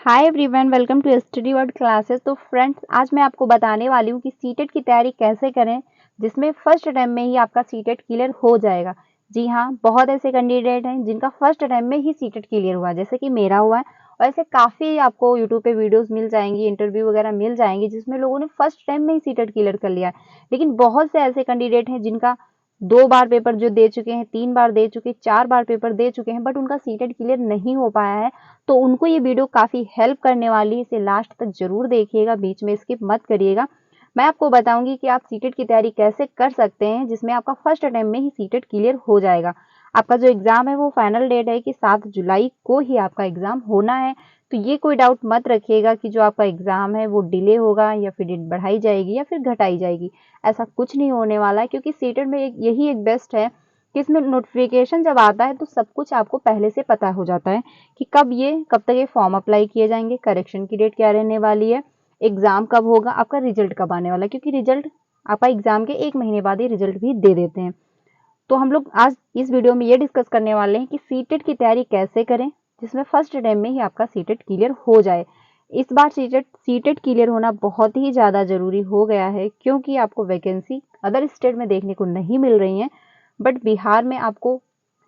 Hi everyone, welcome to study world classes. तो friends, आज मैं आपको बताने वाली हूँ कि सीटेट की तैयारी कैसे करें जिसमें फर्स्ट अटेम्प्ट में ही आपका सीटेट क्लियर हो जाएगा। जी हाँ, बहुत ऐसे कैंडिडेट हैं जिनका फर्स्ट अटेम्प्ट में ही सीटेट क्लियर हुआ है, जैसे कि मेरा हुआ है। और ऐसे काफ़ी आपको यूट्यूब पे वीडियोस मिल जाएंगी, इंटरव्यू वगैरह मिल जाएंगी जिसमें लोगों ने फर्स्ट अटेम्प्ट में ही सीटेट क्लियर कर लिया है। लेकिन बहुत से ऐसे कैंडिडेट हैं जिनका 2 बार पेपर जो दे चुके हैं, 3 बार दे चुके, 4 बार पेपर दे चुके हैं, बट उनका सीटेट क्लियर नहीं हो पाया है। तो उनको ये वीडियो काफ़ी हेल्प करने वाली है। इसे लास्ट तक ज़रूर देखिएगा, बीच में स्किप मत करिएगा। मैं आपको बताऊंगी कि आप सीटेट की तैयारी कैसे कर सकते हैं जिसमें आपका फर्स्ट अटेम्प्ट में ही सीटेट क्लियर हो जाएगा। आपका जो एग्ज़ाम है वो फाइनल डेट है कि 7 जुलाई को ही आपका एग्ज़ाम होना है। तो ये कोई डाउट मत रखिएगा कि जो आपका एग्ज़ाम है वो डिले होगा या फिर डेट बढ़ाई जाएगी या फिर घटाई जाएगी। ऐसा कुछ नहीं होने वाला है, क्योंकि सीटेट में यही एक बेस्ट है कि इसमें नोटिफिकेशन जब आता है तो सब कुछ आपको पहले से पता हो जाता है कि कब तक ये फॉर्म अप्लाई किए जाएंगे, करेक्शन की डेट क्या रहने वाली है, एग्जाम कब होगा, आपका रिजल्ट कब आने वाला है। क्योंकि रिजल्ट आपका एग्जाम के 1 महीने बाद ही रिजल्ट भी दे देते हैं। तो हम लोग आज इस वीडियो में ये डिस्कस करने वाले हैं कि सीटेट की तैयारी कैसे करें जिसमें फर्स्ट अटेम्प्ट में ही आपका सीटेट क्लियर हो जाए। इस बार सीटेट क्लियर होना बहुत ही ज़्यादा ज़रूरी हो गया है, क्योंकि आपको वैकेंसी अदर स्टेट में देखने को नहीं मिल रही है, बट बिहार में आपको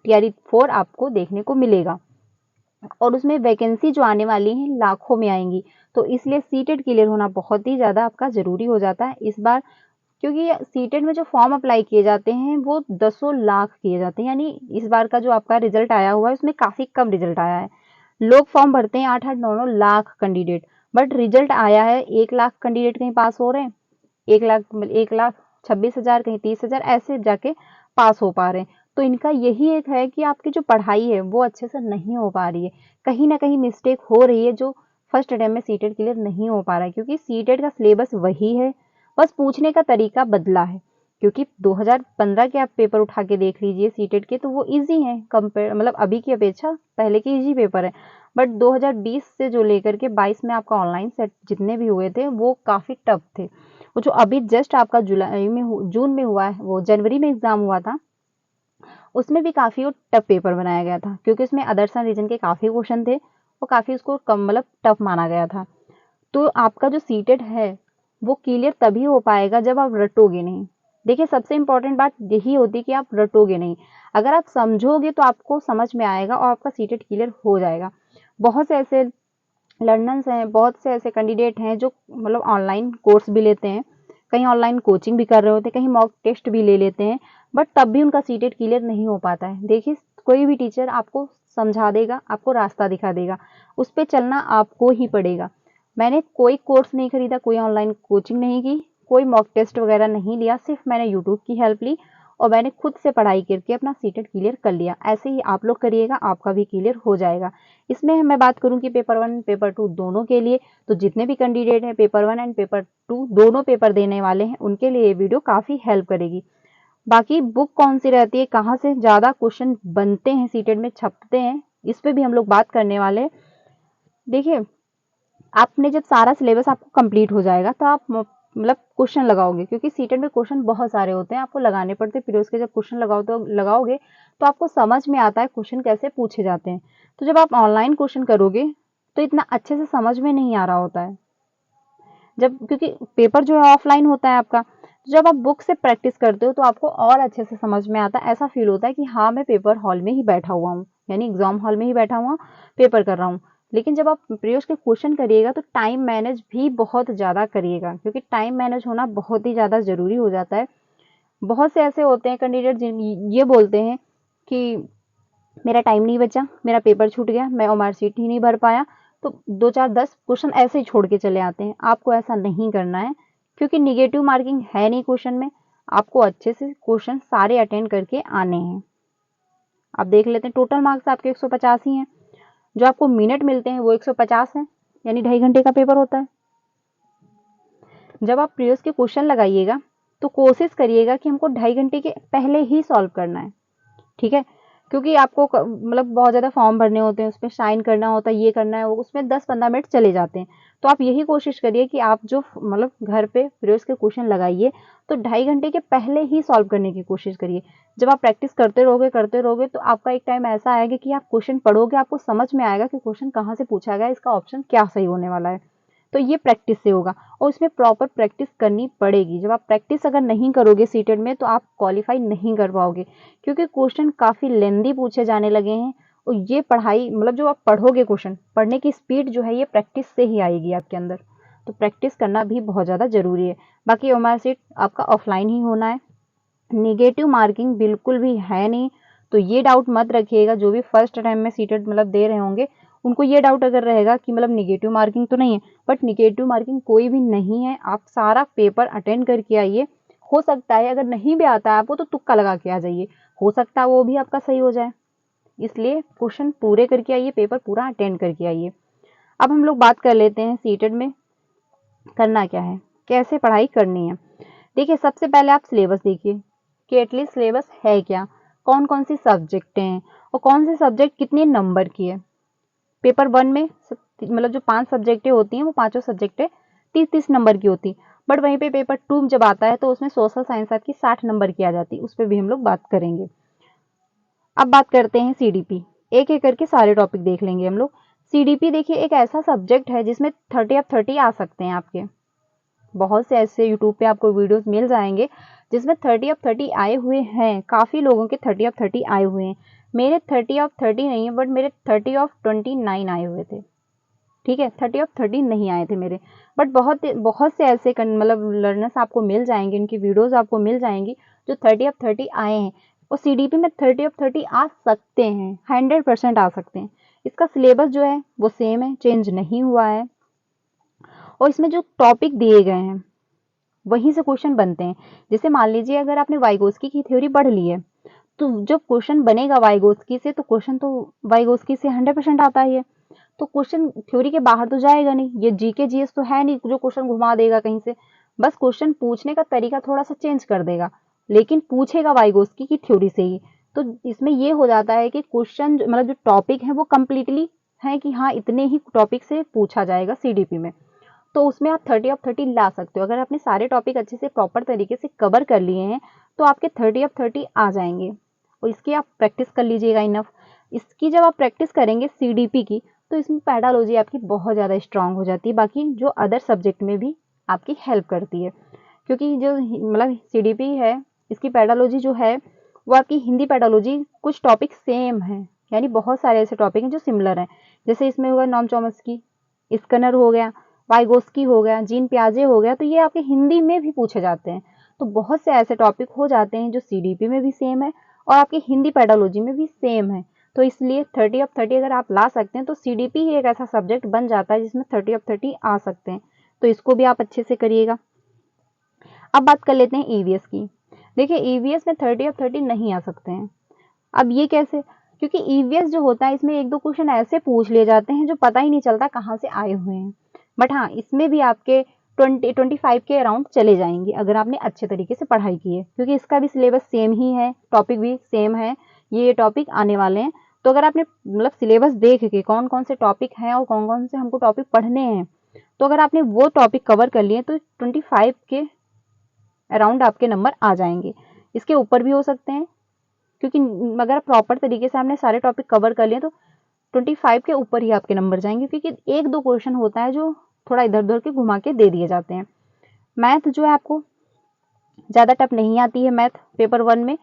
टीआरई 4 आपको देखने को मिलेगा और उसमें वैकेंसी जो आने वाली है लाखों में आएंगी। तो इसलिए सीटेट क्लियर होना बहुत ही ज़्यादा आपका ज़रूरी हो जाता है इस बार, क्योंकि सीटेट में जो फॉर्म अप्लाई किए जाते हैं वो दसों लाख किए जाते हैं। यानी इस बार का जो आपका रिजल्ट आया हुआ है उसमें काफ़ी कम रिजल्ट आया है। लोग फॉर्म भरते हैं 8-8 9-9 लाख कैंडिडेट, बट रिजल्ट आया है 1 लाख कैंडिडेट कहीं पास हो रहे हैं, 1,26,000 कहीं 30,000 ऐसे जाके पास हो पा रहे हैं। तो इनका यही एक है कि आपकी जो पढ़ाई है वो अच्छे से नहीं हो पा रही है, कहीं ना कहीं मिस्टेक हो रही है जो फर्स्ट अटेम्प्ट में सीटेट क्लियर नहीं हो पा रहा है। क्योंकि सीटेट का सिलेबस वही है, बस पूछने का तरीका बदला है। क्योंकि 2015 के आप पेपर उठा के देख लीजिए सीटेट के, तो वो इजी हैं कंपेयर, मतलब अभी की अपेक्षा पहले के इजी पेपर है। बट 2020 से जो लेकर के 22 में आपका ऑनलाइन सेट जितने भी हुए थे वो काफ़ी टफ थे। वो जो अभी जस्ट आपका जुलाई में जून में हुआ है, वो जनवरी में एग्जाम हुआ था, उसमें भी काफ़ी वो टफ पेपर बनाया गया था, क्योंकि उसमें अदर्स एंड रीजन के काफ़ी क्वेश्चन थे, वो काफ़ी उसको कम मतलब टफ माना गया था। तो आपका जो सीटेट है वो क्लियर तभी हो पाएगा जब आप रटोगे नहीं। देखिए, सबसे इंपॉर्टेंट बात यही होती है कि आप रटोगे नहीं। अगर आप समझोगे तो आपको समझ में आएगा और आपका सीटेट क्लियर हो जाएगा। बहुत से ऐसे लर्नर्स हैं, बहुत से ऐसे कैंडिडेट हैं जो मतलब ऑनलाइन कोर्स भी लेते हैं, कहीं ऑनलाइन कोचिंग भी कर रहे होते हैं, कहीं मॉक टेस्ट भी ले लेते हैं, बट तब भी उनका सीटेट क्लियर नहीं हो पाता है। देखिए, कोई भी टीचर आपको समझा देगा, आपको रास्ता दिखा देगा, उस पर चलना आपको ही पड़ेगा। मैंने कोई कोर्स नहीं खरीदा, कोई ऑनलाइन कोचिंग नहीं की, कोई मॉक टेस्ट वगैरह नहीं लिया, सिर्फ मैंने यूट्यूब की हेल्प ली और मैंने खुद से पढ़ाई करके अपना सीटेट क्लियर कर लिया। ऐसे ही आप लोग करिएगा, आपका भी क्लियर हो जाएगा। इसमें मैं बात करूं कि पेपर 1 पेपर 2 दोनों के लिए, तो जितने भी कैंडिडेट हैं पेपर 1 एंड पेपर 2 दोनों पेपर देने वाले हैं, उनके लिए ये वीडियो काफ़ी हेल्प करेगी। बाकी बुक कौन सी रहती है, कहाँ से ज़्यादा क्वेश्चन बनते हैं सीटेट में छपते हैं, इस पर भी हम लोग बात करने वाले हैं। देखिए, आपने जब सारा सिलेबस आपको कंप्लीट हो जाएगा तो आप मतलब क्वेश्चन लगाओगे, क्योंकि सीटेट में क्वेश्चन बहुत सारे होते हैं, आपको लगाने पड़ते हैं। फिर उसके जब क्वेश्चन लगाओगे तो आपको समझ में आता है क्वेश्चन कैसे पूछे जाते हैं। तो जब आप ऑनलाइन क्वेश्चन करोगे तो इतना अच्छे से समझ में नहीं आ रहा होता है, जब क्योंकि पेपर जो है ऑफलाइन होता है आपका। तो जब आप बुक से प्रैक्टिस करते हो तो आपको और अच्छे से समझ में आता है, ऐसा फील होता है कि हाँ, मैं पेपर हॉल में ही बैठा हुआ हूँ, यानी एग्जाम हॉल में ही बैठा हुआ पेपर कर रहा हूँ। लेकिन जब आप प्रयोग के क्वेश्चन करिएगा तो टाइम मैनेज भी बहुत ज़्यादा करिएगा, क्योंकि टाइम मैनेज होना बहुत ही ज़्यादा ज़रूरी हो जाता है। बहुत से ऐसे होते हैं कैंडिडेट जिन ये बोलते हैं कि मेरा टाइम नहीं बचा, मेरा पेपर छूट गया, मैं मार्कशीट ही नहीं भर पाया, तो 2 4 10 क्वेश्चन ऐसे ही छोड़ के चले आते हैं। आपको ऐसा नहीं करना है, क्योंकि निगेटिव मार्किंग है नहीं क्वेश्चन में। आपको अच्छे से क्वेश्चन सारे अटेंड करके आने हैं। आप देख लेते हैं, टोटल मार्क्स आपके 150 ही हैं, जो आपको मिनट मिलते हैं वो 150 हैं, यानी 2.5 घंटे का पेपर होता है। जब आप प्रीवियस के क्वेश्चन लगाइएगा तो कोशिश करिएगा कि हमको 2.5 घंटे के पहले ही सॉल्व करना है, ठीक है। क्योंकि आपको मतलब बहुत ज़्यादा फॉर्म भरने होते हैं, उसमें साइन करना होता है, ये करना है, वो उसमें 10-15 मिनट चले जाते हैं। तो आप यही कोशिश करिए कि आप जो मतलब घर पे प्रीवियस के क्वेश्चन लगाइए, तो 2.5 घंटे के पहले ही सॉल्व करने की कोशिश करिए। जब आप प्रैक्टिस करते रहोगे तो आपका एक टाइम ऐसा आएगा कि आप क्वेश्चन पढ़ोगे, आपको समझ में आएगा कि क्वेश्चन कहाँ से पूछा गया है, इसका ऑप्शन क्या सही होने वाला है। तो ये प्रैक्टिस से होगा और इसमें प्रॉपर प्रैक्टिस करनी पड़ेगी। जब आप प्रैक्टिस अगर नहीं करोगे सीटेट में तो आप क्वालिफाई नहीं कर पाओगे, क्योंकि क्वेश्चन काफ़ी लेंदी पूछे जाने लगे हैं। और ये पढ़ाई मतलब जो आप पढ़ोगे, क्वेश्चन पढ़ने की स्पीड जो है ये प्रैक्टिस से ही आएगी आपके अंदर। तो प्रैक्टिस करना भी बहुत ज़्यादा ज़रूरी है। बाकी ओएमआर सीट आपका ऑफलाइन ही होना है, नेगेटिव मार्किंग बिल्कुल भी है नहीं। तो ये डाउट मत रखिएगा, जो भी फर्स्ट टाइम में सीटेट मतलब दे रहे होंगे उनको ये डाउट अगर रहेगा कि मतलब निगेटिव मार्किंग तो नहीं है, बट निगेटिव मार्किंग कोई भी नहीं है। आप सारा पेपर अटेंड करके आइए। हो सकता है अगर नहीं भी आता है आपको तो तुक्का लगा के आ जाइए, हो सकता है वो भी आपका सही हो जाए। इसलिए क्वेश्चन पूरे करके आइए, पेपर पूरा अटेंड करके आइए। अब हम लोग बात कर लेते हैं सीटेट में करना क्या है, कैसे पढ़ाई करनी है। देखिए, सबसे पहले आप सिलेबस देखिए कि एटलीस्ट सिलेबस है क्या, कौन कौन सी सब्जेक्टें हैं और कौन से सब्जेक्ट कितने नंबर की है। पेपर 1 में मतलब जो 5 सब्जेक्टें होती हैं वो पांचों सब्जेक्टें 30-30 नंबर की होती, बट वहीं पे पेपर 2 जब आता है तो उसमें सोशल साइंस आपकी 60 नंबर की आ जाती, उस पर भी हम लोग बात करेंगे। अब बात करते हैं सीडीपी, एक एक करके सारे टॉपिक देख लेंगे हम लोग। सीडीपी देखिए एक ऐसा सब्जेक्ट है जिसमें 30 ऑफ 30 आ सकते हैं आपके। बहुत से ऐसे यूट्यूब पे आपको वीडियोस मिल जाएंगे जिसमें 30 ऑफ 30 आए हुए हैं, काफ़ी लोगों के 30 ऑफ 30 आए हुए हैं। मेरे 30 ऑफ 30 नहीं है, बट मेरे 30 ऑफ 29 आए हुए थे। ठीक है, 30 ऑफ 30 नहीं आए थे मेरे, बट बहुत बहुत से ऐसे मतलब लर्नर्स आपको मिल जाएंगे, उनकी वीडियोस आपको मिल जाएंगी जो 30 ऑफ 30 आए हैं। और सीडीपी में 30 ऑफ 30 आ सकते हैं, 100% आ सकते हैं। इसका सिलेबस जो है वो सेम है, चेंज नहीं हुआ है। और इसमें जो टॉपिक दिए गए हैं वहीं से क्वेश्चन बनते हैं। जैसे मान लीजिए अगर आपने वाइगोस्की की थ्योरी पढ़ ली है, तो जब क्वेश्चन बनेगा वाइगोस्की से, तो क्वेश्चन तो वाइगोस्की से 100% आता ही है। तो क्वेश्चन थ्योरी के बाहर तो जाएगा नहीं, ये जीके जीएस तो है नहीं जो क्वेश्चन घुमा देगा कहीं से। बस क्वेश्चन पूछने का तरीका थोड़ा सा चेंज कर देगा, लेकिन पूछेगा वाइगोस्की की थ्योरी से ही। तो इसमें ये हो जाता है कि क्वेश्चन मतलब जो टॉपिक है वो कंप्लीटली है कि हाँ इतने ही टॉपिक से पूछा जाएगा सीडीपी में। तो उसमें आप 30 ऑफ 30 ला सकते हो। अगर आपने सारे टॉपिक अच्छे से प्रॉपर तरीके से कवर कर लिए हैं तो आपके 30 ऑफ 30 आ जाएंगे। और इसकी आप प्रैक्टिस कर लीजिएगा इनफ। इसकी जब आप प्रैक्टिस करेंगे सीडीपी की, तो इसमें पेडालॉजी आपकी बहुत ज़्यादा स्ट्रांग हो जाती है, बाकी जो अदर सब्जेक्ट में भी आपकी हेल्प करती है। क्योंकि जो मतलब सीडीपी है, इसकी पेडालॉजी जो है वो आपकी हिंदी पेडालॉजी कुछ टॉपिक सेम है, यानी बहुत सारे ऐसे टॉपिक हैं जो सिमिलर हैं। जैसे इसमें होगा नॉम चॉम्स्की, स्कनर हो गया, वाइगोस्की हो गया, जीन पियाजे हो गया, तो ये आपके हिंदी में भी पूछे जाते हैं। तो बहुत से ऐसे टॉपिक हो जाते हैं जो सीडीपी में भी सेम है और आपकी हिंदी पेडालॉजी में भी सेम है। तो इसलिए 30 ऑफ 30 अगर आप ला सकते हैं तो सीडीपी ही एक ऐसा सब्जेक्ट बन जाता है जिसमें 30 ऑफ 30 आ सकते हैं। तो इसको भी आप अच्छे से करिएगा। अब बात कर लेते हैं ईवीएस की। देखिए, ईवीएस में 30 ऑफ 30 नहीं आ सकते हैं। अब ये कैसे? क्योंकि ईवीएस जो होता है इसमें 1-2 क्वेश्चन ऐसे पूछ लिए जाते हैं जो पता ही नहीं चलता कहाँ से आए हुए हैं। बट हाँ, इसमें भी आपके 20-25 के अराउंड चले जाएंगे अगर आपने अच्छे तरीके से पढ़ाई की है, क्योंकि इसका भी सिलेबस सेम ही है, टॉपिक भी सेम है, ये टॉपिक आने वाले हैं। तो अगर आपने मतलब सिलेबस देख के कौन कौन से टॉपिक हैं और कौन कौन से हमको टॉपिक पढ़ने हैं, तो अगर आपने वो टॉपिक कवर कर लिए तो 25 के अराउंड आपके नंबर आ जाएंगे। इसके ऊपर भी हो सकते हैं, क्योंकि अगर प्रॉपर तरीके से आपने सारे टॉपिक कवर कर लिए तो 25 के ऊपर ही आपके नंबर जाएंगे, क्योंकि 1-2 क्वेश्चन होता है जो थोड़ा इधर उधर के घुमा के दे दिए जाते हैं। मैथ जो है आपको ज़्यादा टफ नहीं आती है, मैथ पेपर 1 में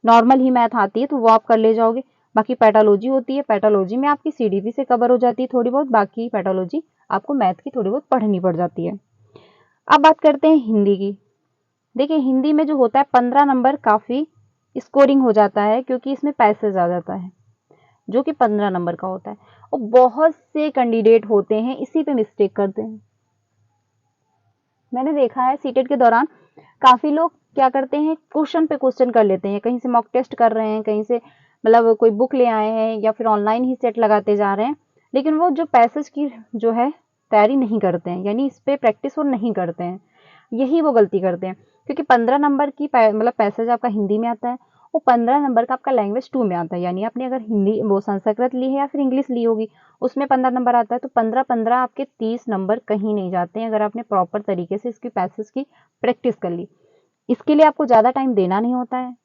नॉर्मल ही मैथ आती है, तो वो आप कर ले जाओगे। बाकी पैथोलॉजी होती है, पैथोलॉजी में आपकी सीडीपी से कवर हो जाती है थोड़ी बहुत, बाकी पैथोलॉजी आपको मैथ की थोड़ी बहुत पढ़नी पड़ जाती है। अब बात करते हैं हिंदी की। देखिए, हिंदी में जो होता है 15 नंबर काफ़ी स्कोरिंग हो जाता है, क्योंकि इसमें पैसेज आ जाता है जो कि 15 नंबर का होता है। और बहुत से कैंडिडेट होते हैं इसी पे मिस्टेक करते हैं। मैंने देखा है सीटेट के दौरान काफ़ी लोग क्या करते हैं, क्वेश्चन पे क्वेश्चन कर लेते हैं, कहीं से मॉक टेस्ट कर रहे हैं, कहीं से मतलब कोई बुक ले आए हैं या फिर ऑनलाइन ही सेट लगाते जा रहे हैं, लेकिन वो जो पैसेज की जो है तैयारी नहीं करते हैं, यानी इस पे प्रैक्टिस वो नहीं करते हैं। यही वो गलती करते हैं, क्योंकि 15 नंबर की मतलब पैसेज आपका हिंदी में आता है वो 15 नंबर का आपका लैंग्वेज 2 में आता है, यानी आपने अगर हिंदी वो संस्कृत ली है या फिर इंग्लिश ली होगी, उसमें 15 नंबर आता है, तो 15-15 आपके 30 नंबर कहीं नहीं जाते हैं अगर आपने प्रॉपर तरीके से इसकी पैसेज की प्रैक्टिस कर ली। इसके लिए आपको ज़्यादा टाइम देना नहीं होता है,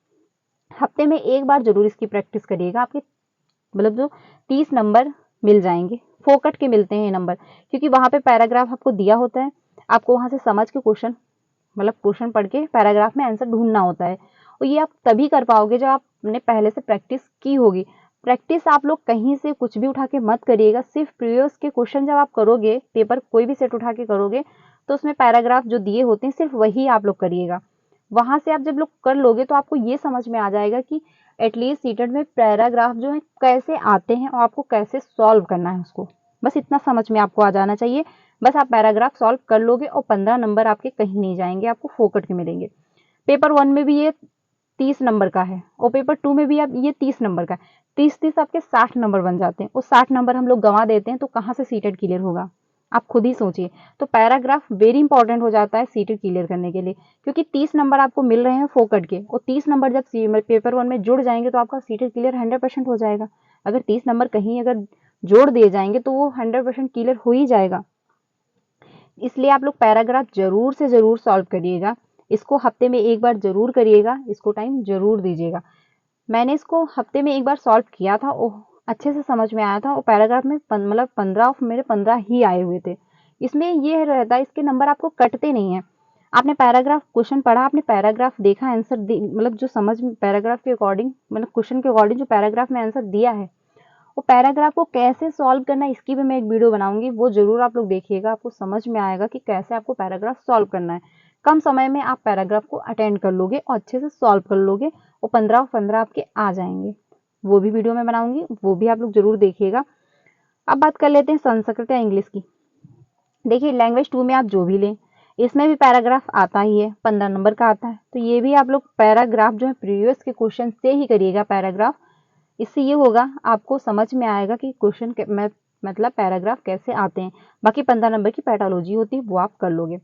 हफ्ते में एक बार जरूर इसकी प्रैक्टिस करिएगा, आपके मतलब जो 30 नंबर मिल जाएंगे, फोकट के मिलते हैं ये नंबर, क्योंकि वहां पे पैराग्राफ आपको दिया होता है, आपको वहां से समझ के क्वेश्चन मतलब क्वेश्चन पढ़ के पैराग्राफ में आंसर ढूंढना होता है, और ये आप तभी कर पाओगे जब आपने पहले से प्रैक्टिस की होगी। प्रैक्टिस आप लोग कहीं से कुछ भी उठा के मत करिएगा, सिर्फ प्रीवियस के क्वेश्चन जब आप करोगे, पेपर कोई भी सेट उठा के करोगे, तो उसमें पैराग्राफ जो दिए होते हैं सिर्फ वही आप लोग करिएगा। वहां से आप जब लोग कर लोगे तो आपको ये समझ में आ जाएगा कि एटलीस्ट सीटेट में पैराग्राफ जो है कैसे आते हैं और आपको कैसे सॉल्व करना है उसको, बस इतना समझ में आपको आ जाना चाहिए। बस आप पैराग्राफ सॉल्व कर लोगे और 15 नंबर आपके कहीं नहीं जाएंगे, आपको फोकट के मिलेंगे। पेपर 1 में भी ये 30 नंबर का है और पेपर 2 में भी आप ये 30 नंबर का है, 30-30 आपके 60 नंबर बन जाते हैं, और 60 नंबर हम लोग गंवा देते हैं तो कहाँ से सीटेट क्लियर होगा, आप खुद ही सोचिए। तो पैराग्राफ वेरी इंपॉर्टेंट हो जाता है सीटेट क्लियर करने के लिए, क्योंकि 30 नंबर आपको मिल रहे हैं फोकट के, और 30 नंबर जब पेपर 1 में जुड़ जाएंगे तो आपका सीटेट क्लियर 100% हो जाएगा। अगर 30 नंबर कहीं अगर जोड़ दिए जाएंगे तो वो 100% क्लियर हो ही जाएगा। इसलिए आप लोग पैराग्राफ जरूर से जरूर सॉल्व करिएगा, इसको हफ्ते में एक बार जरूर करिएगा, इसको टाइम जरूर दीजिएगा। मैंने इसको हफ्ते में एक बार सॉल्व किया था, ओह अच्छे से समझ में आया था, और पैराग्राफ में मतलब 15 मेरे 15 ही आए हुए थे। इसमें ये रहता है, इसके नंबर आपको कटते नहीं है। आपने पैराग्राफ क्वेश्चन पढ़ा, आपने पैराग्राफ देखा, आंसर मतलब जो समझ में पैराग्राफ के अकॉर्डिंग मतलब क्वेश्चन के अकॉर्डिंग जो पैराग्राफ में आंसर दिया है, वो पैराग्राफ को कैसे सॉल्व करना है इसकी भी मैं एक वीडियो बनाऊंगी, वो जरूर आप लोग देखिएगा, आपको समझ में आएगा कि कैसे आपको पैराग्राफ सॉल्व करना है। कम समय में आप पैराग्राफ को अटेंड कर लोगे और अच्छे से सॉल्व कर लोगे, और 15 आपके आ जाएंगे। वो भी वीडियो में बनाऊंगी, वो भी आप लोग जरूर देखिएगा। अब बात कर लेते हैं संस्कृत या इंग्लिश की। देखिए लैंग्वेज 2 में आप जो भी लें, इसमें भी पैराग्राफ आता ही है, 15 नंबर का आता है, तो ये भी आप लोग पैराग्राफ जो है प्रीवियस के क्वेश्चन से ही करिएगा पैराग्राफ। इससे ये होगा आपको समझ में आएगा कि क्वेश्चन मतलब पैराग्राफ कैसे आते हैं। बाकी 15 नंबर की पैथोलॉजी होती है वो आप कर लोगे।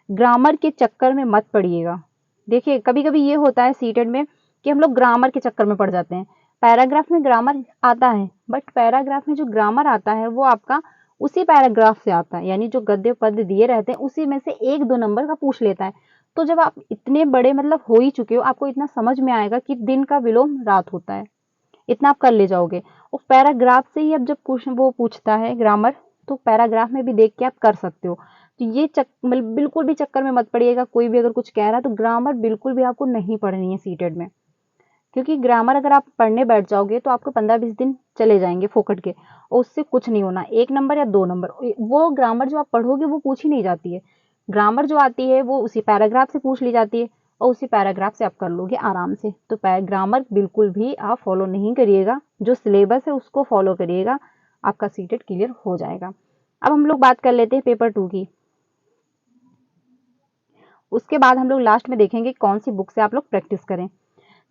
ग्रामर के चक्कर में मत पड़िएगा। देखिए कभी कभी ये होता है सीटेट में कि हम लोग ग्रामर के चक्कर में पड़ जाते हैं। पैराग्राफ में ग्रामर आता है, बट पैराग्राफ में जो ग्रामर आता है वो आपका उसी पैराग्राफ से आता है, यानी जो गद्य पद दिए रहते हैं उसी में से 1-2 नंबर का पूछ लेता है। तो जब आप इतने बड़े मतलब हो ही चुके हो, आपको इतना समझ में आएगा कि दिन का विलोम रात होता है, इतना आप कर ले जाओगे। और पैराग्राफ से ही अब जब क्वेश्चन वो पूछता है ग्रामर, तो पैराग्राफ में भी देख के आप कर सकते हो। तो ये मतलब बिल्कुल भी चक्कर में मत पड़िएगा, कोई भी अगर कुछ कह रहा है तो ग्रामर बिल्कुल भी आपको नहीं पढ़नी है सीटेट में, क्योंकि ग्रामर अगर आप पढ़ने बैठ जाओगे तो आपको 15-20 दिन चले जाएंगे फोकट के, और उससे कुछ नहीं होना, 1 नंबर या 2 नंबर। वो ग्रामर जो आप पढ़ोगे वो पूछी नहीं जाती है, ग्रामर जो आती है वो उसी पैराग्राफ से पूछ ली जाती है, और उसी पैराग्राफ से आप कर लोगे आराम से। तो ग्रामर बिल्कुल भी आप फॉलो नहीं करिएगा, जो सिलेबस है उसको फॉलो करिएगा, आपका सीटेट क्लियर हो जाएगा। अब हम लोग बात कर लेते हैं पेपर 2 की। उसके बाद हम लोग लास्ट में देखेंगे कौन सी बुक से आप लोग प्रैक्टिस करें।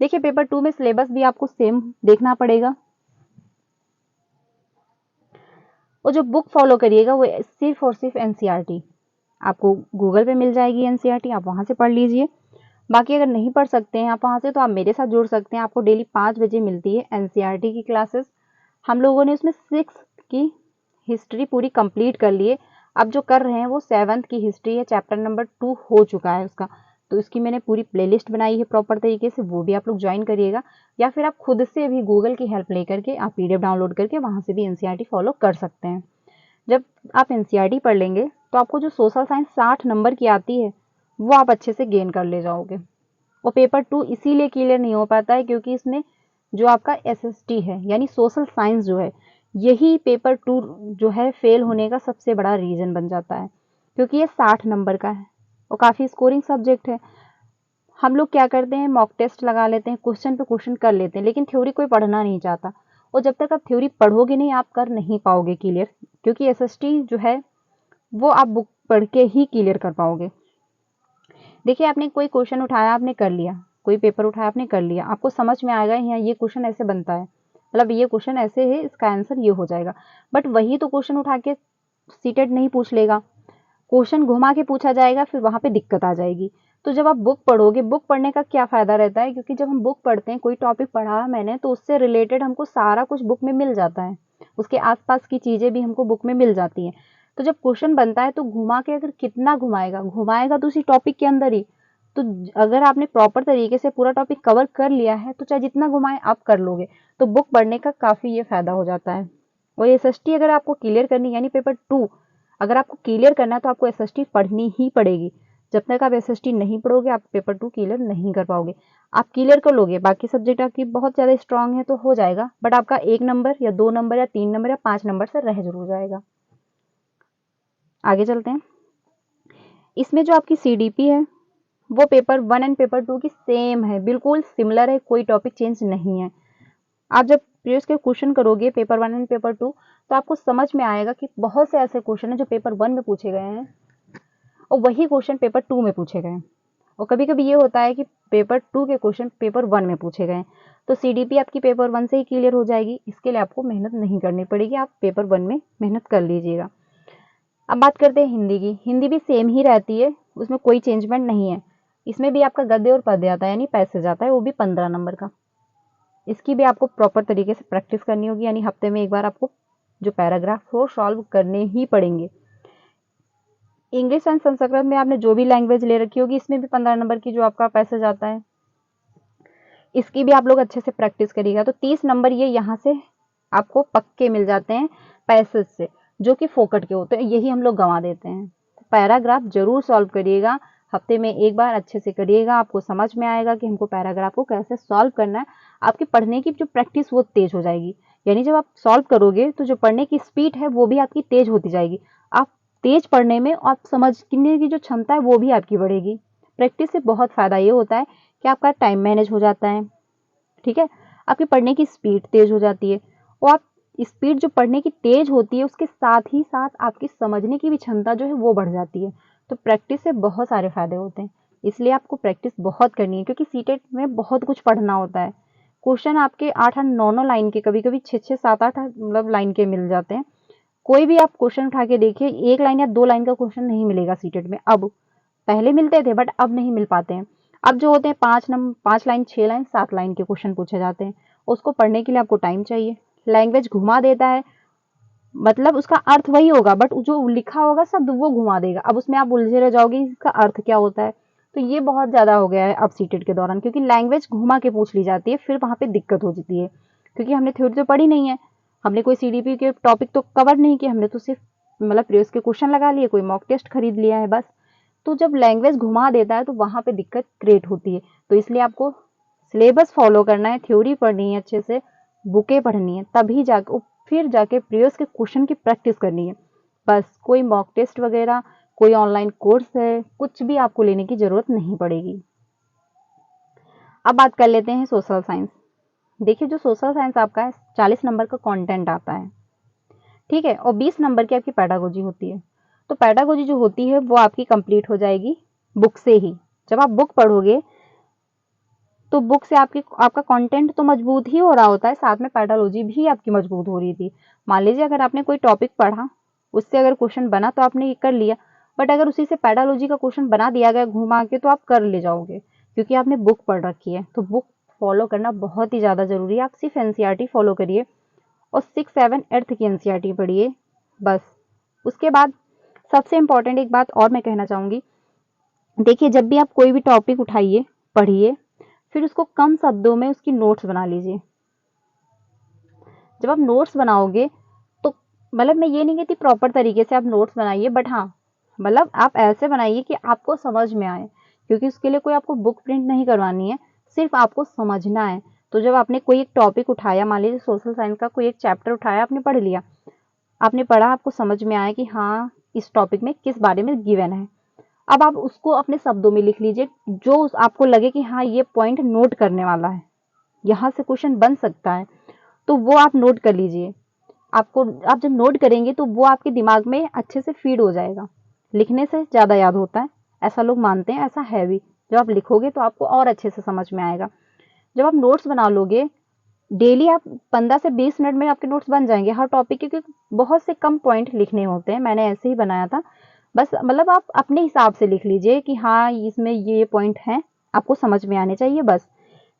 देखिए पेपर 2 में सिलेबस भी आपको सेम देखना पड़ेगा, और जो बुक फॉलो करिएगा वो सिर्फ और सिर्फ एनसीईआरटी, आपको गूगल पे मिल जाएगी एनसीईआरटी, आप वहां से पढ़ लीजिए। बाकी अगर नहीं पढ़ सकते हैं आप वहां से, तो आप मेरे साथ जुड़ सकते हैं, आपको डेली 5 बजे मिलती है एनसीईआरटी की क्लासेस। हम लोगों ने उसमें 6 की हिस्ट्री पूरी कंप्लीट कर ली है, अब जो कर रहे हैं वो 7th की हिस्ट्री है, चैप्टर नंबर 2 हो चुका है उसका। तो इसकी मैंने पूरी प्लेलिस्ट बनाई है प्रॉपर तरीके से, वो भी आप लोग ज्वाइन करिएगा, या फिर आप खुद से भी गूगल की हेल्प लेकर के आप पीडीएफ डाउनलोड करके वहां से भी एनसीईआरटी फॉलो कर सकते हैं। जब आप एनसीईआरटी पढ़ लेंगे तो आपको जो सोशल साइंस 60 नंबर की आती है वो आप अच्छे से गेन कर ले जाओगे। और पेपर 2 इसीलिए क्लियर नहीं हो पाता है क्योंकि इसमें जो आपका एसएसटी है यानी सोशल साइंस जो है, यही पेपर 2 जो है फेल होने का सबसे बड़ा रीजन बन जाता है, क्योंकि ये 60 नंबर का है और काफी स्कोरिंग सब्जेक्ट है। हम लोग क्या करते हैं, मॉक टेस्ट लगा लेते हैं, क्वेश्चन पे क्वेश्चन कर लेते हैं, लेकिन थ्योरी कोई पढ़ना नहीं चाहता, और जब तक आप थ्योरी पढ़ोगे नहीं आप कर नहीं पाओगे क्लियर, क्योंकि एसएसटी जो है वो आप बुक पढ़ के ही क्लियर कर पाओगे। देखिए आपने कोई क्वेश्चन उठाया आपने कर लिया, कोई पेपर उठाया आपने कर लिया, आपको समझ में आएगा यहाँ ये क्वेश्चन ऐसे बनता है, मतलब ये क्वेश्चन ऐसे है, इसका आंसर ये हो जाएगा। बट वही तो क्वेश्चन उठा के सीटेट नहीं पूछ लेगा, क्वेश्चन घुमा के पूछा जाएगा, फिर वहां पे दिक्कत आ जाएगी। तो जब आप बुक पढ़ोगे, बुक पढ़ने का क्या फ़ायदा रहता है, क्योंकि जब हम बुक पढ़ते हैं, कोई टॉपिक पढ़ा मैंने तो उससे रिलेटेड हमको सारा कुछ बुक में मिल जाता है, उसके आसपास की चीज़ें भी हमको बुक में मिल जाती हैं। तो जब क्वेश्चन बनता है तो घुमा के अगर कितना घुमाएगा, घुमाएगा तो उसी टॉपिक के अंदर ही। तो अगर आपने प्रॉपर तरीके से पूरा टॉपिक कवर कर लिया है तो चाहे जितना घुमाए आप कर लोगे। तो बुक पढ़ने का काफ़ी ये फ़ायदा हो जाता है। और एसएसटी अगर आपको क्लियर करनी, यानी पेपर 2 अगर आपको क्लियर करना है तो आपको एसएसटी पढ़नी ही पड़ेगी। जब तक आप एसएसटी नहीं पढ़ोगे आप पेपर 2 क्लियर नहीं कर पाओगे। आप क्लियर कर लोगे, बाकी सब्जेक्ट आपकी बहुत ज़्यादा स्ट्रांग है तो हो जाएगा, बट आपका 1 नंबर या 2 नंबर या 3 नंबर या 5 नंबर से रह जरूर जाएगा। आगे चलते हैं। इसमें जो आपकी सीडीपी है वो पेपर 1 एंड पेपर 2 की सेम है, बिल्कुल सिमिलर है, कोई टॉपिक चेंज नहीं है। आप जब प्रीवियस के क्वेश्चन करोगे पेपर 1 एंड पेपर 2 तो आपको समझ में आएगा कि बहुत से ऐसे क्वेश्चन हैं जो पेपर 1 में पूछे गए हैं और वही क्वेश्चन पेपर 2 में पूछे गए हैं। और कभी-कभी ये होता है कि पेपर 2 के क्वेश्चन पेपर 1 में पूछे गए हैं। तो सीडीपी आपकी पेपर 1 से ही क्लियर हो जाएगी, इसके लिए आपको मेहनत नहीं करनी पड़ेगी, आप पेपर 1 में मेहनत कर लीजिएगा। अब बात करते हैं हिंदी की। हिंदी भी सेम ही रहती है, उसमें कोई चेंजमेंट नहीं है। इसमें भी आपका गद्य और पद्य आता है, यानी पैसेज आता है, वो भी 15 नंबर का। इसकी भी आपको प्रॉपर तरीके से प्रैक्टिस करनी होगी, यानी हफ्ते में एक बार आपको जो पैराग्राफ हो सॉल्व करने ही पड़ेंगे। इंग्लिश एंड संस्कृत में आपने जो भी लैंग्वेज ले रखी होगी, इसमें भी 15 नंबर की जो आपका पैसेज आता है, इसकी भी आप लोग अच्छे से प्रैक्टिस करिएगा। तो 30 नंबर ये यहाँ से आपको पक्के मिल जाते हैं पैसेज से, जो कि फोकट के होते हैं, यही हम लोग गंवा देते हैं। पैराग्राफ जरूर सॉल्व करिएगा, हफ्ते में एक बार अच्छे से करिएगा, आपको समझ में आएगा कि हमको पैराग्राफ को कैसे सॉल्व करना है। आपकी पढ़ने की जो प्रैक्टिस वो तेज हो जाएगी, यानी जब आप सॉल्व करोगे तो जो पढ़ने की स्पीड है वो भी आपकी तेज होती जाएगी। आप तेज पढ़ने में, आप समझने की जो क्षमता है वो भी आपकी बढ़ेगी। प्रैक्टिस से बहुत फ़ायदा ये होता है कि आपका टाइम मैनेज हो जाता है, ठीक है, आपकी पढ़ने की स्पीड तेज हो जाती है, और आप स्पीड जो पढ़ने की तेज होती है उसके साथ ही साथ आपकी समझने की भी क्षमता जो है वो बढ़ जाती है। तो प्रैक्टिस से बहुत सारे फायदे होते हैं, इसलिए आपको प्रैक्टिस बहुत करनी है, क्योंकि सीटेट में बहुत कुछ पढ़ना होता है। क्वेश्चन आपके 8-8 9-9 लाइन के, कभी कभी 6-6 7-8 मतलब लाइन के मिल जाते हैं। कोई भी आप क्वेश्चन उठा के देखिए, 1 लाइन या 2 लाइन का क्वेश्चन नहीं मिलेगा सीटेट में। अब पहले मिलते थे बट अब नहीं मिल पाते हैं। अब जो होते हैं 5 लाइन 6 लाइन 7 लाइन के क्वेश्चन पूछे जाते हैं, उसको पढ़ने के लिए आपको टाइम चाहिए। लैंग्वेज घुमा देता है, मतलब उसका अर्थ वही होगा बट जो लिखा होगा शब्द वो घुमा देगा। अब उसमें आप उलझे रह जाओगे इसका अर्थ क्या होता है। तो ये बहुत ज़्यादा हो गया है अब सीटेट के दौरान, क्योंकि लैंग्वेज घुमा के पूछ ली जाती है, फिर वहाँ पे दिक्कत हो जाती है, क्योंकि हमने थ्योरी तो पढ़ी नहीं है, हमने कोई सीडीपी के टॉपिक तो कवर नहीं किया, हमने तो सिर्फ मतलब प्रीवियस के क्वेश्चन लगा लिए, कोई मॉक टेस्ट खरीद लिया है बस। तो जब लैंग्वेज घुमा देता है तो वहाँ पे दिक्कत क्रिएट होती है। तो इसलिए आपको सिलेबस फॉलो करना है, थ्योरी पढ़नी है अच्छे से, बुकें पढ़नी है, तभी जाके फिर जाके प्रीवियस के क्वेश्चन की प्रैक्टिस करनी है। बस कोई मॉक टेस्ट वगैरह, कोई ऑनलाइन कोर्स है, कुछ भी आपको लेने की जरूरत नहीं पड़ेगी। अब बात कर लेते हैं सोशल साइंस। देखिए जो सोशल साइंस आपका है 40 नंबर का कंटेंट आता है, ठीक है, और 20 नंबर की आपकी पेडागोजी होती है। तो पेडागोजी जो होती है वो आपकी कंप्लीट हो जाएगी बुक से ही। जब आप बुक पढ़ोगे तो बुक से आपका कंटेंट तो मजबूत ही हो रहा होता है, साथ में पेडागोजी भी आपकी मजबूत हो रही थी। मान लीजिए अगर आपने कोई टॉपिक पढ़ा, उससे अगर क्वेश्चन बना तो आपने ये कर लिया, बट अगर उसी से पेडागोजी का क्वेश्चन बना दिया गया घुमा के तो आप कर ले जाओगे, क्योंकि आपने बुक पढ़ रखी है। तो बुक फॉलो करना बहुत ही ज़्यादा ज़रूरी है। आप सिर्फ एनसीईआरटी फॉलो करिए और 6, 7, 8 की एनसीईआरटी पढ़िए बस। उसके बाद सबसे इम्पॉर्टेंट एक बात और मैं कहना चाहूँगी, देखिए जब भी आप कोई भी टॉपिक उठाइए पढ़िए, फिर उसको कम शब्दों में उसकी नोट्स बना लीजिए। जब आप नोट्स बनाओगे तो मतलब मैं ये नहीं कहती प्रॉपर तरीके से आप नोट्स बनाइए, बट हाँ मतलब आप ऐसे बनाइए कि आपको समझ में आए, क्योंकि उसके लिए कोई आपको बुक प्रिंट नहीं करवानी है, सिर्फ आपको समझना है। तो जब आपने कोई एक टॉपिक उठाया, मान लीजिए सोशल साइंस का कोई एक चैप्टर उठाया, आपने पढ़ लिया, आपने पढ़ा, आपको समझ में आया कि हाँ इस टॉपिक में किस बारे में गिवन है, अब आप उसको अपने शब्दों में लिख लीजिए, जो आपको लगे कि हाँ ये पॉइंट नोट करने वाला है, यहाँ से क्वेश्चन बन सकता है, तो वो आप नोट कर लीजिए। आप जब नोट करेंगे तो वो आपके दिमाग में अच्छे से फीड हो जाएगा। लिखने से ज़्यादा याद होता है, ऐसा लोग मानते हैं, ऐसा है भी। जब आप लिखोगे तो आपको और अच्छे से समझ में आएगा। जब आप नोट्स बना लोगे, डेली आप 15 से 20 मिनट में आपके नोट्स बन जाएंगे हर टॉपिक के, क्योंकि बहुत से कम पॉइंट लिखने होते हैं। मैंने ऐसे ही बनाया था, बस मतलब आप अपने हिसाब से लिख लीजिए कि हाँ इसमें ये पॉइंट हैं, आपको समझ में आने चाहिए बस।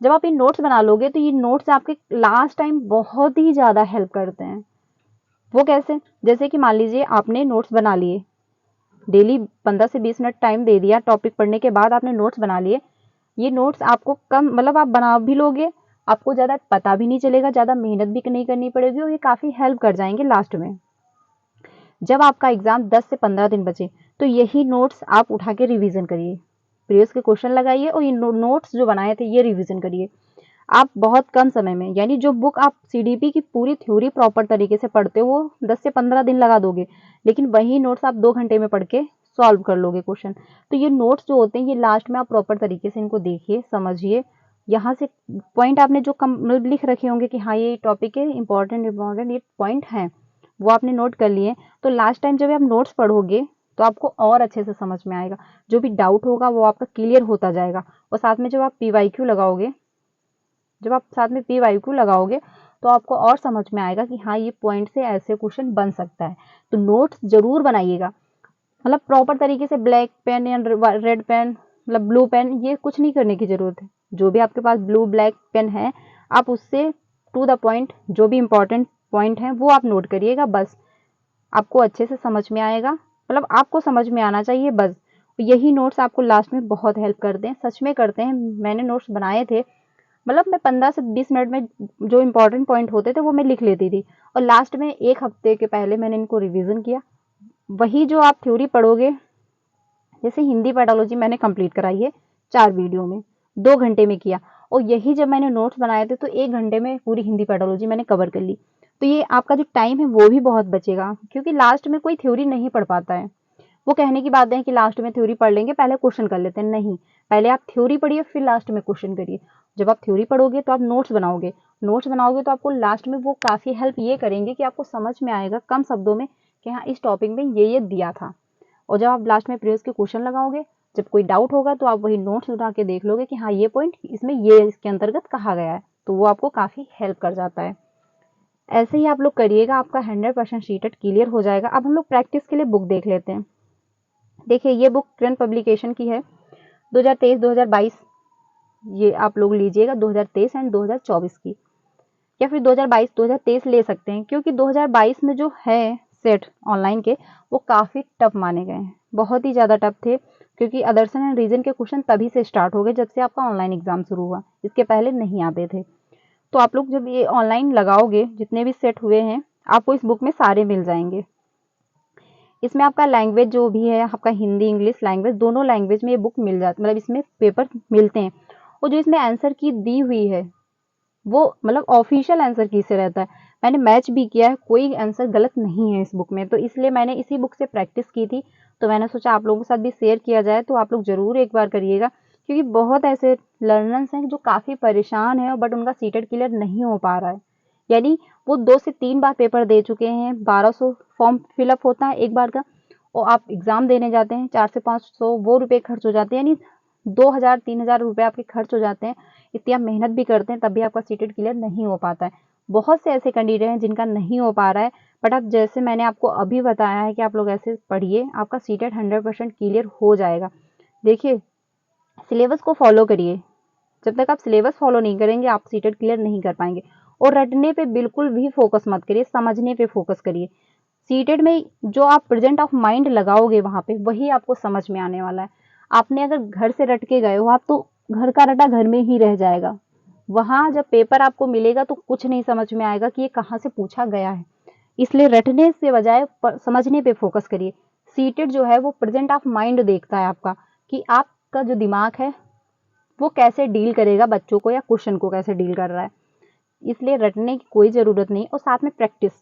जब आप ये नोट्स बना लोगे तो ये नोट्स आपके लास्ट टाइम बहुत ही ज़्यादा हेल्प करते हैं। वो कैसे? जैसे कि मान लीजिए आपने नोट्स बना लिए, डेली 15 से 20 मिनट टाइम दे दिया, टॉपिक पढ़ने के बाद आपने नोट्स बना लिए। ये नोट्स आपको कम मतलब आप बना भी लोगे, आपको ज़्यादा पता भी नहीं चलेगा, ज़्यादा मेहनत भी नहीं करनी पड़ेगी और ये काफ़ी हेल्प कर जाएंगे लास्ट में। जब आपका एग्जाम 10 से 15 दिन बचे तो यही नोट्स आप उठा के रिवीजन करिए, प्रीवियस के क्वेश्चन लगाइए और ये नोट्स जो बनाए थे ये रिवीजन करिए। आप बहुत कम समय में, यानी जो बुक आप सीडीपी की पूरी थ्योरी प्रॉपर तरीके से पढ़ते हो वो 10 से 15 दिन लगा दोगे, लेकिन वही नोट्स आप 2 घंटे में पढ़ के सॉल्व कर लोगे क्वेश्चन। तो ये नोट्स जो होते हैं ये लास्ट में आप प्रॉपर तरीके से इनको देखिए, समझिए। यहाँ से पॉइंट आपने जो कम लिख रखे होंगे कि हाँ ये टॉपिक है इंपॉर्टेंट ये पॉइंट है, वो आपने नोट कर लिए। तो लास्ट टाइम जब आप नोट्स पढ़ोगे तो आपको और अच्छे से समझ में आएगा, जो भी डाउट होगा वो आपका क्लियर होता जाएगा। और साथ में जब आप पीवाईक्यू लगाओगे, तो आपको और समझ में आएगा कि हाँ ये पॉइंट से ऐसे क्वेश्चन बन सकता है। तो नोट्स जरूर बनाइएगा, मतलब प्रॉपर तरीके से ब्लैक पेन या रेड पेन मतलब ब्लू पेन ये कुछ नहीं करने की जरूरत है। जो भी आपके पास ब्लू ब्लैक पेन है आप उससे टू द पॉइंट जो भी इंपॉर्टेंट पॉइंट है वो आप नोट करिएगा, बस आपको अच्छे से समझ में आएगा, मतलब आपको समझ में आना चाहिए बस। यही नोट्स आपको लास्ट में बहुत हेल्प करते हैं, सच में करते हैं। मैंने नोट्स बनाए थे, मतलब मैं 15 से 20 मिनट में जो इंपॉर्टेंट पॉइंट होते थे वो मैं लिख लेती थी और लास्ट में 1 हफ्ते के पहले मैंने इनको रिवीजन किया। वही जो आप थ्योरी पढ़ोगे, जैसे हिंदी पेडोलॉजी मैंने कंप्लीट कराई है 4 वीडियो में, 2 घंटे में किया, और यही जब मैंने नोट्स बनाए थे तो 1 घंटे में पूरी हिंदी पेडोलॉजी मैंने कवर कर ली। तो ये आपका जो टाइम है वो भी बहुत बचेगा, क्योंकि लास्ट में कोई थ्योरी नहीं पढ़ पाता है। वो कहने की बात है कि लास्ट में थ्योरी पढ़ लेंगे पहले क्वेश्चन कर लेते हैं, नहीं, पहले आप थ्योरी पढ़िए फिर लास्ट में क्वेश्चन करिए। जब आप थ्योरी पढ़ोगे तो आप नोट्स बनाओगे तो आपको लास्ट में वो काफ़ी हेल्प ये करेंगे कि आपको समझ में आएगा कम शब्दों में कि हाँ इस टॉपिक में ये दिया था। और जब आप लास्ट में प्रीवियस के क्वेश्चन लगाओगे, जब कोई डाउट होगा तो आप वही नोट्स उठा के देख लोगे कि हाँ ये पॉइंट इसमें ये इसके अंतर्गत कहा गया है, तो वो आपको काफ़ी हेल्प कर जाता है। ऐसे ही आप लोग करिएगा, आपका 100% शीटेट क्लियर हो जाएगा। अब हम लोग प्रैक्टिस के लिए बुक देख लेते हैं। देखिए ये बुक करंट पब्लिकेशन की है 2023-2022, ये आप लोग लीजिएगा 2023 एंड 2024 की, या फिर 2022-2023 ले सकते हैं, क्योंकि 2022 में जो है सेट ऑनलाइन के वो काफ़ी टफ माने गए हैं, बहुत ही ज़्यादा टफ थे, क्योंकि अदर्सन एंड रीजन के क्वेश्चन तभी से स्टार्ट हो गए जब से आपका ऑनलाइन एग्जाम शुरू हुआ, इसके पहले नहीं आते थे। तो आप लोग जब ये ऑनलाइन लगाओगे जितने भी सेट हुए हैं आपको इस बुक में सारे मिल जाएंगे। इसमें आपका लैंग्वेज जो भी है, आपका हिंदी इंग्लिश लैंग्वेज दोनों लैंग्वेज में ये बुक मिल जाती, मतलब इसमें पेपर मिलते हैं। और जो इसमें आंसर की दी हुई है वो मतलब ऑफिशियल आंसर की से रहता है, मैंने मैच भी किया है, कोई आंसर गलत नहीं है इस बुक में, तो इसलिए मैंने इसी बुक से प्रैक्टिस की थी। तो मैंने सोचा आप लोगों के साथ भी शेयर किया जाए, तो आप लोग जरूर एक बार करिएगा, क्योंकि बहुत ऐसे लर्नर्स हैं जो काफ़ी परेशान है बट उनका सीटेट क्लियर नहीं हो पा रहा है। यानी वो 2 से 3 बार पेपर दे चुके हैं, 1200 फॉर्म फिलअप होता है एक बार का, और आप एग्ज़ाम देने जाते हैं 4 से 500 वो रुपए खर्च हो जाते हैं, यानी 2000-3000 रुपये आपके खर्च हो जाते हैं। इतनी आप मेहनत भी करते हैं तब भी आपका सीटेट क्लियर नहीं हो पाता है। बहुत से ऐसे कैंडिडेट हैं जिनका नहीं हो पा रहा है, बट अब जैसे मैंने आपको अभी बताया है कि आप लोग ऐसे पढ़िए, आपका सीटेट 100% क्लियर हो जाएगा। देखिए सिलेबस को फॉलो करिए, जब तक आप सिलेबस फॉलो नहीं करेंगे आप सीटेट क्लियर नहीं कर पाएंगे। और रटने पे बिल्कुल भी फोकस मत करिए, समझने पे फोकस करिए। सीटेट में जो आप प्रेजेंट ऑफ माइंड लगाओगे वहां पे वही आपको समझ में आने वाला है। आपने अगर घर से रट के गए हो आप, तो घर का रटा घर में ही रह जाएगा, वहां जब पेपर आपको मिलेगा तो कुछ नहीं समझ में आएगा कि ये कहाँ से पूछा गया है। इसलिए रटने से बजाय समझने पे फोकस करिए। सीटेट जो है वो प्रेजेंट ऑफ माइंड देखता है आपका, कि आपका जो दिमाग है वो कैसे डील करेगा बच्चों को या क्वेश्चन को कैसे डील कर रहा है। इसलिए रटने की कोई ज़रूरत नहीं। और साथ में प्रैक्टिस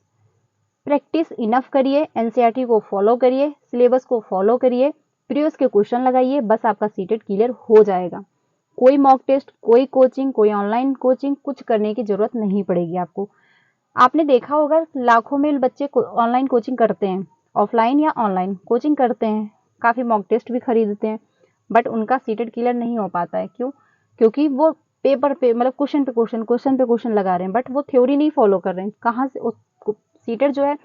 प्रैक्टिस इनफ करिए, एनसीईआरटी को फॉलो करिए, सिलेबस को फॉलो करिए, प्रीवियस के क्वेश्चन लगाइए, बस आपका सीटेट क्लियर हो जाएगा। कोई मॉक टेस्ट, कोई कोचिंग, कोई ऑनलाइन कोचिंग कुछ करने की जरूरत नहीं पड़ेगी आपको। आपने देखा होगा लाखों में बच्चे ऑनलाइन कोचिंग करते हैं, ऑफलाइन या ऑनलाइन कोचिंग करते हैं, काफ़ी मॉक टेस्ट भी खरीदते हैं, बट उनका सीटेट क्लियर नहीं हो पाता है। क्यों? क्योंकि वो पेपर पे मतलब क्वेश्चन पे क्वेश्चन लगा रहे हैं, बट वो थ्योरी नहीं फॉलो कर रहे हैं। कहाँ से सीटेट जो है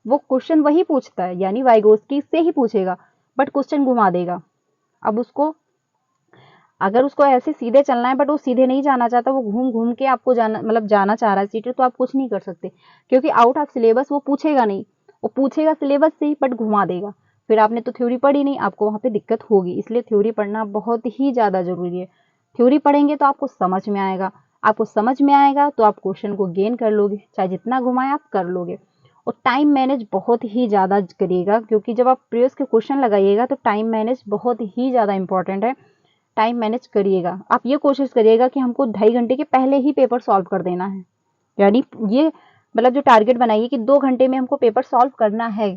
वो क्वेश्चन वही पूछता है, यानी वाइगोस्की से ही पूछेगा, बट क्वेश्चन घुमा देगा। अब उसको अगर उसको ऐसे सीधे चलना है बट वो सीधे नहीं जाना चाहता, वो घूम घूम के आपको जाना चाह रहा है सीटेट, तो आप कुछ नहीं कर सकते, क्योंकि आउट ऑफ सिलेबस वो पूछेगा नहीं। वो पूछेगा सिलेबस से ही बट घुमा देगा। फिर आपने तो थ्योरी पढ़ी नहीं, आपको वहाँ पे दिक्कत होगी। इसलिए थ्योरी पढ़ना बहुत ही ज़्यादा जरूरी है। थ्योरी पढ़ेंगे तो आपको समझ में आएगा, आपको समझ में आएगा तो आप क्वेश्चन को गेन कर लोगे, चाहे जितना घुमाए आप कर लोगे। और टाइम मैनेज बहुत ही ज़्यादा करिएगा, क्योंकि जब आप प्रीवियस के क्वेश्चन लगाइएगा तो टाइम मैनेज बहुत ही ज़्यादा इंपॉर्टेंट है। टाइम मैनेज करिएगा। आप ये कोशिश करिएगा कि हमको 2.5 घंटे के पहले ही पेपर सॉल्व कर देना है, यानी ये मतलब जो टारगेट बनाइए कि 2 घंटे में हमको पेपर सॉल्व करना है,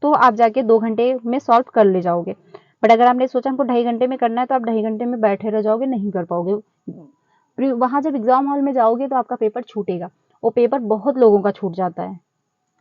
तो आप जाके 2 घंटे में सॉल्व कर ले जाओगे। बट अगर आपने सोचा हमको 2.5 घंटे में करना है, तो आप 2.5 घंटे में बैठे रह जाओगे, नहीं कर पाओगे। वहां जब एग्जाम हॉल में जाओगे तो आपका पेपर छूटेगा। वो पेपर बहुत लोगों का छूट जाता है।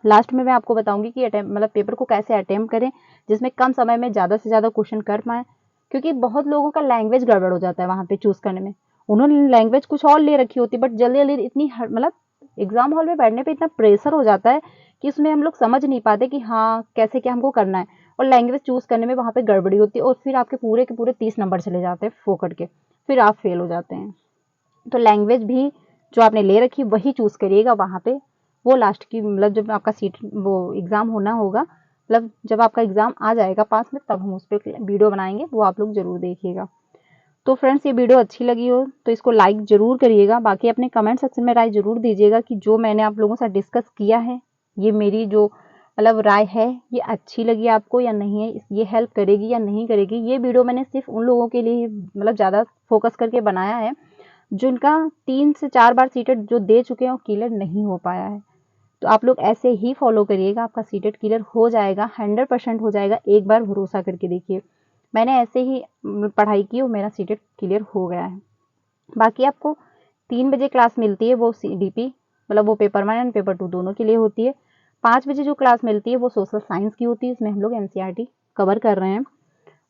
लास्ट में मैं आपको बताऊंगी कि मतलब पेपर को कैसे अटेम्प्ट करें जिसमें कम समय में ज़्यादा से ज़्यादा क्वेश्चन कर पाएँ, क्योंकि बहुत लोगों का लैंग्वेज गड़बड़ हो जाता है वहाँ पे चूज़ करने में। उन्होंने लैंग्वेज कुछ और ले रखी होती है, बट जल्दी जल्दी इतनी मतलब एग्जाम हॉल में बैठने पे इतना प्रेशर हो जाता है कि उसमें हम लोग समझ नहीं पाते कि हाँ कैसे क्या हमको करना है, और लैंग्वेज चूज़ करने में वहाँ पे गड़बड़ी होती है, और फिर आपके पूरे के पूरे 30 नंबर चले जाते हैं फोकट के, फिर आप फेल हो जाते हैं। तो लैंग्वेज भी जो आपने ले रखी वही चूज़ करिएगा वहाँ पे। वो लास्ट की मतलब जब आपका सीट वो एग्ज़ाम होना होगा, मतलब जब आपका एग्ज़ाम आ जाएगा पास में, तब हम उस पर वीडियो बनाएंगे, वो आप लोग ज़रूर देखिएगा। तो फ्रेंड्स, ये वीडियो अच्छी लगी हो तो इसको लाइक ज़रूर करिएगा। बाकी अपने कमेंट सेक्शन में राय ज़रूर दीजिएगा कि जो मैंने आप लोगों से डिस्कस किया है, ये मेरी जो मतलब राय है, ये अच्छी लगी आपको या नहीं है, ये हेल्प करेगी या नहीं करेगी। ये वीडियो मैंने सिर्फ उन लोगों के लिए मतलब ज़्यादा फोकस करके बनाया है जिनका 3 से 4 बार सीटेट जो दे चुके हैं वो क्लियर नहीं हो पाया है। तो आप लोग ऐसे ही फॉलो करिएगा, आपका सीटेट क्लियर हो जाएगा, 100% हो जाएगा। एक बार भरोसा करके देखिए, मैंने ऐसे ही पढ़ाई की और मेरा सीटेट क्लियर हो गया है। बाकी आपको 3 बजे क्लास मिलती है, वो डीपी मतलब वो पेपर 1 एंड पेपर 2 दोनों के लिए होती है। 5 बजे जो क्लास मिलती है वो सोशल साइंस की होती है, इसमें हम लोग एनसीईआरटी कवर कर रहे हैं।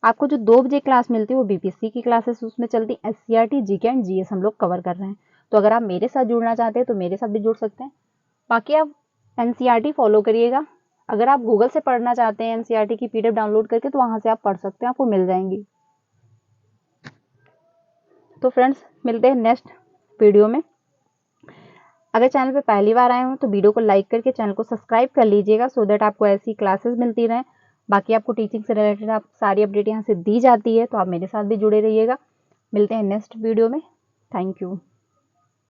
आपको जो 2 बजे क्लास मिलती है वो बीपीएससी की क्लासेस उसमें चलती है, एससीईआरटी, जीके एंड जीएस हम लोग कवर कर रहे हैं। तो अगर आप मेरे साथ जुड़ना चाहते हैं तो मेरे साथ भी जुड़ सकते हैं। बाकी आप एनसीईआरटी फॉलो करिएगा। अगर आप गूगल से पढ़ना चाहते हैं एनसीईआरटी की पीडीएफ डाउनलोड करके, तो वहां से आप पढ़ सकते हैं, आपको मिल जाएंगी। तो फ्रेंड्स, मिलते हैं नेक्स्ट वीडियो में। अगर चैनल पे पहली बार आए हो तो वीडियो को लाइक करके चैनल को सब्सक्राइब कर लीजिएगा, सो दैट आपको ऐसी क्लासेस मिलती रहें। बाकी आपको टीचिंग से रिलेटेड आप सारी अपडेट यहाँ से दी जाती है, तो आप मेरे साथ भी जुड़े रहिएगा। मिलते हैं नेक्स्ट वीडियो में। Thank you.